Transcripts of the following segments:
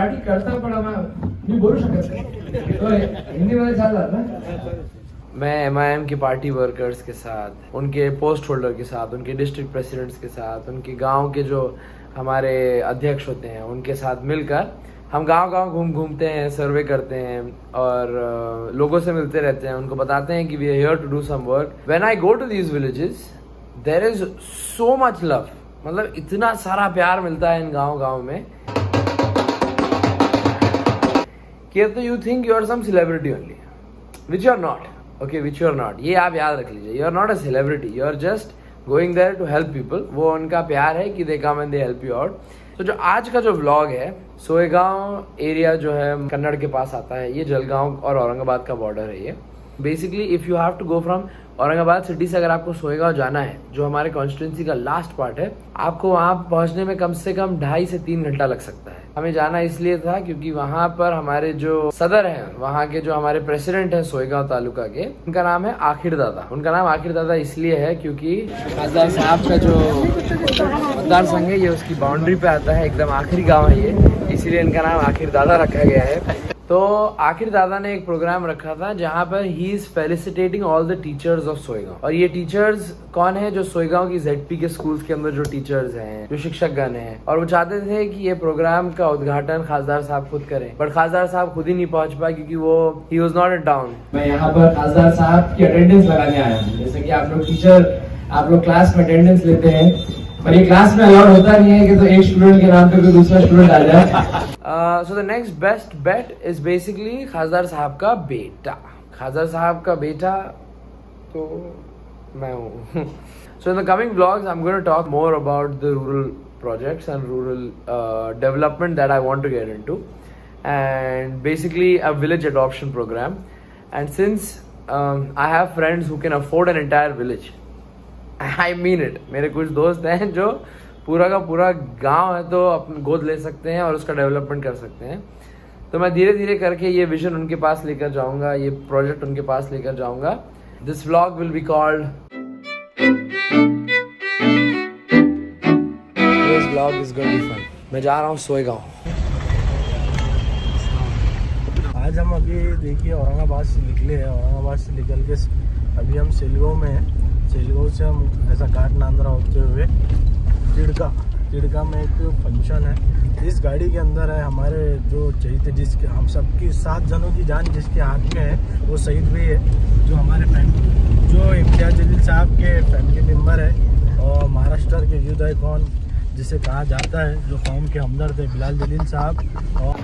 मराठी कळतं पण मी बोलू शकत नाही, तो हिंदीमध्ये चालतात ना. मैं MIM की पार्टी वर्कर्स के साथ, उनके पोस्ट होल्डर के साथ, उनके डिस्ट्रिक्ट प्रेसिडेंट्स के साथ, उनके गांव के जो हमारे अध्यक्ष होते हैं उनके साथ मिलकर हम गांव-गांव घूमते हैं, सर्वे करते हैं और लोगों से मिलते रहते हैं, उनको बताते हैं कि we are here to do some work. When I go to these villages there is so much love, मतलब इतना सारा प्यार मिलता है इन गांव में कि तो you think you are some celebrity only, which you are not. Okay, which you are not, ये आप याद रख लीजिए. You are not a celebrity, you are just going there to help people. वो उनका प्यार है कि they come and they help you out. तो जो आज का जो व्लॉग है, सोएगांव एरिया जो है कन्नड़ के पास आता है, ये जलगांव और औरंगाबाद का बॉर्डर है. ये basically if you have to go from Aurangabad city से अगर आपको सोएगांव जाना है, जो हमारे कॉन्स्टिट्यूंसी का लास्ट पार्ट है, आपको वहाँ पहुँचने में कम से कम 2.5 से 3 घंटा लग सकता है. हमें जाना इसलिए था क्योंकि वहाँ पर हमारे जो सदर हैं, वहाँ के जो हमारे प्रेसिडेंट हैं सोएगांव तालुका के, उनका नाम है आखिर दादा. उनका नाम आखिर दादा इसलिए है क्योंकि खासदार साहब का जो मतदार संघ है ये उसकी बाउंड्री पे आता है, एकदम आखिरी गाँव है ये, इसीलिए इनका नाम आखिर दादा रखा गया है. तो आखिर दादा ने एक प्रोग्राम रखा था जहाँ पर ही is felicitating all the teachers of Soegaon. और ये टीचर्स कौन है? जो सोएगांव की ZP के स्कूल्स के अंदर जो टीचर्स हैं, जो शिक्षकगण हैं. और वो चाहते थे कि ये प्रोग्राम का उद्घाटन खासदार साहब खुद करें, बट खासदार साहब खुद ही नहीं पहुंच पाए क्योंकि वो he was not in town. मैं यहाँ पर खासदार साहब की अटेंडेंस लगाने आया हूँ. जैसे कि आप लोग टीचर, आप लोग क्लास में अटेंडेंस लेते हैं, पर ये क्लास में अलाउड होता नहीं है कि तो एक स्टूडेंट के नाम पे कोई दूसरा स्टूडेंट आ जाए. So the next best bet is basically खासदार साहब का बेटा. खासदार साहब का बेटा तो मैं हूँ. So in the coming vlogs I am going to talk more about the rural projects and rural development that I want to get into, and basically a village adoption program. And since I have friends who can afford an entire village, I mean it, मेरे कुछ दोस्त हैं जो पूरा का पूरा गांव है तो अपने गोद ले सकते हैं और उसका डेवलपमेंट कर सकते हैं. तो मैं धीरे धीरे करके ये विजन उनके पास लेकर जाऊंगा, ये प्रोजेक्ट उनके पास लेकर जाऊंगा. This vlog will be called, this vlog is going to be fun. मैं जा रहा हूँ सोएगांव. आज हम अभी देखिए औरंगाबाद से निकले हैं. औरंगाबाद से निकल के अभी हम सेलगांव में हैं. सेलगांव से हम ऐसा घाट नांदरा होते हुए तिड़का में एक फंक्शन है. इस गाड़ी के अंदर है हमारे जो चहिते, जिसके हम सबकी 7 जनों की जान जिसके हाथ में है, वो शहीद हुई है. जो हमारे फैमिली, जो इम्तियाज जलील साहब के फैमिली मेम्बर है और महाराष्ट्र के युद्ध आइकॉन जिसे कहा जाता है, जो कौम के हमदर्द है, बिलाल जलील साहब. और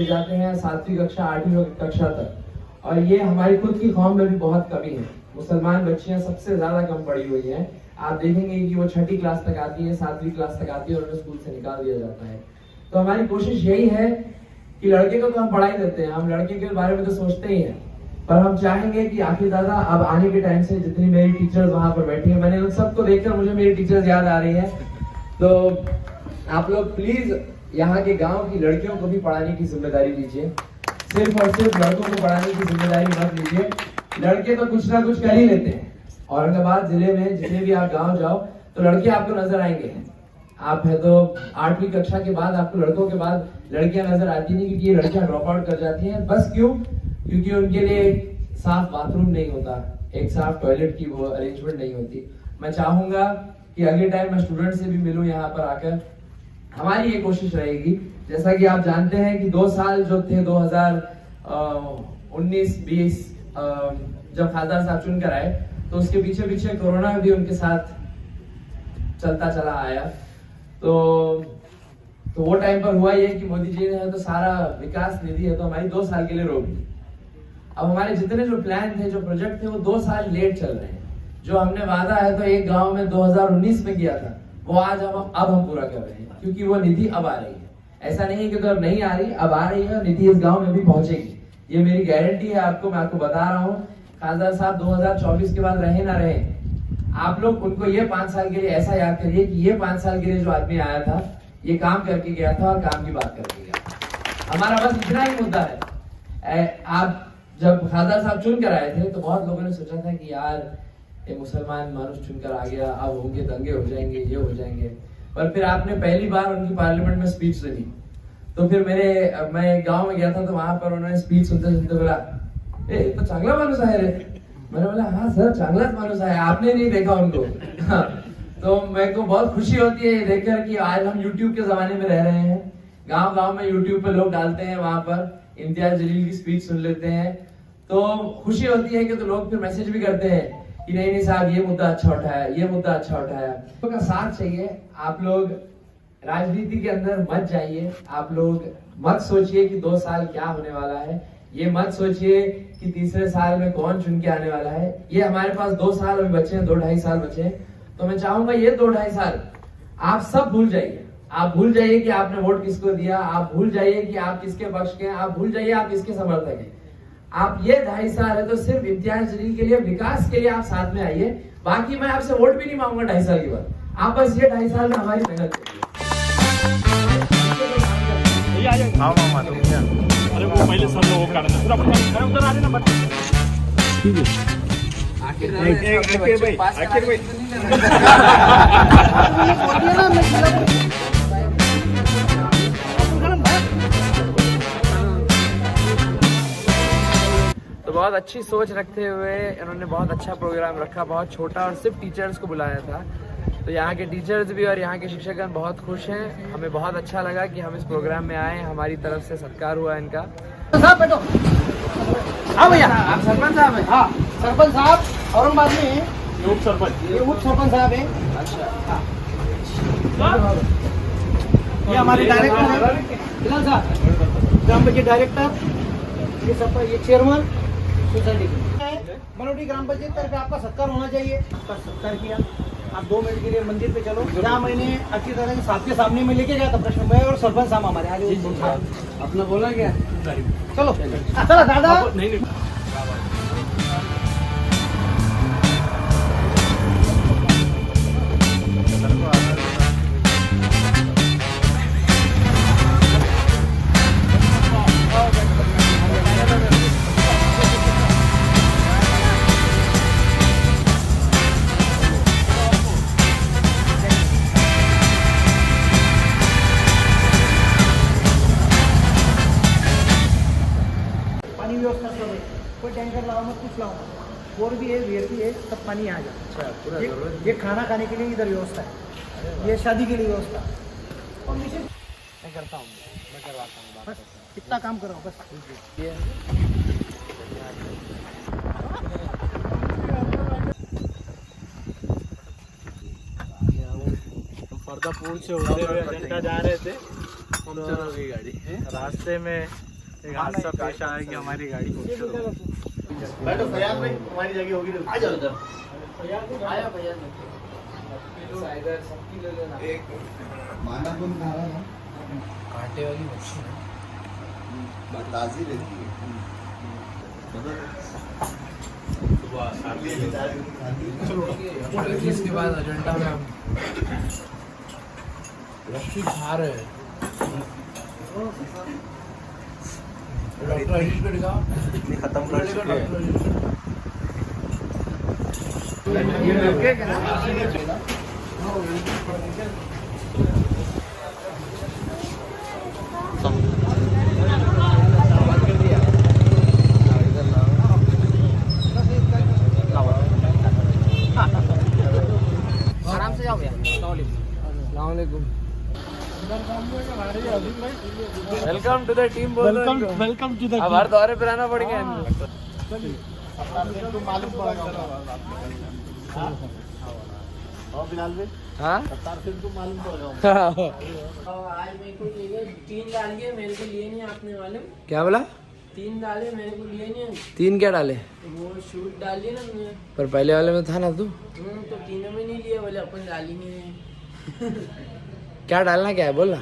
जाते हैं 7वीं कक्षा 8वीं कक्षा तक, और ये हमारी खुद की कौम में भी बहुत कमी है। मुसलमान बच्चियां सबसे ज्यादा कम पढ़ी हुई हैं। आप देखेंगे कि वो 6ठी क्लास तक आती है, 7वीं क्लास तक आती है और उन्हें स्कूल से निकाल दिया जाता है। तो हमारी कोशिश यही है कि लड़के को तो हम पढ़ाई देते हैं, हम लड़के के बारे में तो सोचते ही हैं, पर हम चाहेंगे कि आखिर दादा अब आने के टाइम से जितनी मेरी टीचर्स वहां पर बैठी हैं, मैंने उन सबको देखकर मुझे मेरी टीचर्स याद आ रही हैं। तो आप लोग प्लीज यहाँ के गांव की लड़कियों को भी पढ़ाने की जिम्मेदारी लीजिए, सिर्फ और सिर्फ लड़कों को पढ़ाने की जिम्मेदारी मत लीजिए। लड़के तो कुछ ना कुछ कर ही लेते हैं। औरंगाबाद जिले में जितने भी आप गांव जाओ तो लड़के आपको नजर आएंगे। आप है तो 8वीं कक्षा के बाद आपको लड़कों के बाद लड़कियां नजर आती नहीं, क्योंकि ये लड़कियां ड्रॉप आउट कर जाती हैं। बस क्यों? क्योंकि उनके लिए एक साफ बाथरूम नहीं होता, एक साफ टॉयलेट की वो अरेंजमेंट नहीं होती। मैं चाहूंगा कि अगले टाइम मैं स्टूडेंट से भी मिलूं यहाँ पर आकर। हमारी ये कोशिश रहेगी, जैसा कि आप जानते हैं कि 2 साल जो थे 2019-20 जब खासदार साहब चुनकर आए, तो उसके पीछे पीछे कोरोना भी उनके साथ चलता चला आया। तो वो टाइम पर हुआ ये कि मोदी जी ने तो सारा विकास निधि है तो हमारी 2 साल के लिए रोक दी। अब हमारे जितने जो प्लान थे, जो प्रोजेक्ट थे, वो 2 साल लेट चल रहे हैं। जो हमने वादा है तो एक गांव में 2019 में किया था, वो आज अब हम पूरा कर रहे हैं, क्योंकि वो निधि अब आ रही है। ऐसा नहीं है कि तो अब नहीं आ रही, अब आ रही है, निधि इस गांव में भी पहुंचेगी। ये मेरी गारंटी है आपको, मैं आपको बता रहा हूँ। खासदार साहब 2024 के बाद रहे ना रहे, आप लोग उनको ये 5 साल के लिए ऐसा याद करिए कि ये 5 साल के लिए जो आदमी आया था, ये काम करके गया था और काम की बात करके गया। हमारा बस इतना ही मुद्दा है। आप जब खासदार साहब चुनकर आए थे तो बहुत लोगों ने सोचा था कि यार ये मुसलमान मानुष चुनकर आ गया, अब होंगे दंगे हो जाएंगे, ये हो जाएंगे। पर फिर आपने पहली बार उनकी पार्लियामेंट में स्पीच सुनी, तो फिर मैं गांव में गया था, तो वहां पर उन्होंने स्पीच सुनते सुनते बोला, ए तो चांगला मानुस आहे रे। मैंने बोला हाँ सर, चांगलाच मानुस है, आपने नहीं देखा उनको। तो मेरे को बहुत खुशी होती है ये देखकर कि आज हम यूट्यूब के जमाने में रह रहे हैं। गांव गांव में यूट्यूब पे लोग डालते हैं, वहां पर इम्तियाज जलील की स्पीच सुन लेते हैं, तो खुशी होती है कि तो लोग फिर मैसेज भी करते हैं कि नहीं साहब ये मुद्दा अच्छा उठाया, ये मुद्दा अच्छा उठाया। तो का साथ चाहिए। आप लोग राजनीति के अंदर मत जाइए, आप लोग मत सोचिए कि 2 साल क्या होने वाला है, ये मत सोचिए कि तीसरे साल में कौन चुन के आने वाला है। ये हमारे पास 2 साल अभी बचे हैं, 2-2.5 साल बचे हैं। तो मैं चाहूंगा ये 2-2.5 साल आप सब भूल जाइए। आप भूल जाइए कि आपने वोट किसको दिया, आप भूल जाइए कि आप किसके पक्ष के हैं, आप भूल जाइए आप किसके समर्थक हैं। आप ये 2.5 साल है तो सिर्फ इम्तियाज जलील के लिए, विकास के लिए आप साथ में आइए। बाकी मैं आपसे वोट भी नहीं मांगूंगा 2.5 साल के बाद। आप बस ये 2.5 साल में हमारी मेहनत करिए। अरे वो पहले सब लोग काटना पूरा पूरा उधर आ जाना। ठीक है आखिर भाई तो बहुत अच्छी सोच रखते हुए इन्होंने बहुत अच्छा प्रोग्राम रखा, बहुत छोटा, और सिर्फ टीचर्स को बुलाया था। तो यहाँ के टीचर्स भी और यहाँ के शिक्षकगण बहुत खुश हैं। हमें बहुत अच्छा लगा कि हम इस प्रोग्राम में आए, हमारी तरफ से सत्कार हुआ इनका। साहब बैठो। हाँ भैया, आप सरपंच साहब हैं? हाँ, सरपंच साहब औरंगाबाद में हैं। ये उप सरपंच साहब हैं। अच्छा, ये हमारे डायरेक्टर हैं बिलाल साहब, ग्राम पंचायत डायरेक्टर, ये सब ये चेयरमैन सोसाइटी मनोटी ग्राम पंचायत तरफ आपका सत्कार होना चाहिए। आपका सत्कार किया। आप 2 मिनट के लिए मंदिर पे चलो, जहाँ मैंने अच्छी तरह से सबके सामने में लेके गया था प्रश्न में, और सरपंच साहब हमारे आगे अपना बोला क्या? चलो चलो दादा। नहीं व्यवस्था सब है, कोई टैंकर लाओ मत, कुछ लाओ मत, और भी है वीआईपी है, सब पानी आ जाए। अच्छा, ये खाना खाने के लिए इधर व्यवस्था है, ये शादी के लिए व्यवस्था। और मैं करता हूँ, मैं करवाता हूँ, बस इतना काम करो बस। फरदापुर से होते हुए अजंता जा रहे थे, तो गाड़ी रास्ते में एक हादसा पेश आया कि हमारी गाड़ी बैठो फयाज भाई, हमारी जगह होगी तो आ जाओ उधर। आया फयाज सबकी ले लेना। कांटे वाली मच्छी ताजी रहती है इसके बाद अजंता में हम लस्सी खा रहे हैं। डॉक्टर अजीज को दिखाओ। खत्म कर चुके हैं। आराम से जाओ भैया। Welcome to the team. बोल वेलकम टू द अब हर दौरे पे रहना पड़ेगा इनको। मालूम पड़ेगा। और बिलाल भाई हाँ रफ्तार फिल्म को मालूम पड़ेगा। आज मेरे को लिए 3 डालिए, मेरे को लिए नहीं आपने मालूम। क्या बोला? 3 डाले मेरे को लिए नहीं। 3 क्या डाले? वो शूट डालिए ना हमने। पर पहले वाले में था ना तू। तो तीनों में नहीं लिए, बोले अपन डाली नहीं है। क्या डालना क्या है? बोलना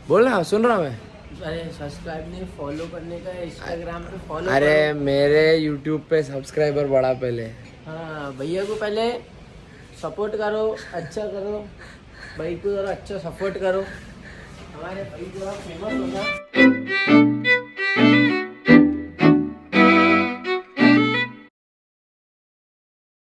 बोलना, सुन रहा मैं। अरे सब्सक्राइब नहीं, फॉलो करने का है, इंस्टाग्राम पे फॉलो। अरे मेरे यूट्यूब पे सब्सक्राइबर बढ़ा पहले। हाँ भैया को पहले सपोर्ट करो, अच्छा करो, भाई को जरा अच्छा सपोर्ट करो, हमारे भाई जरा फेमस होगा।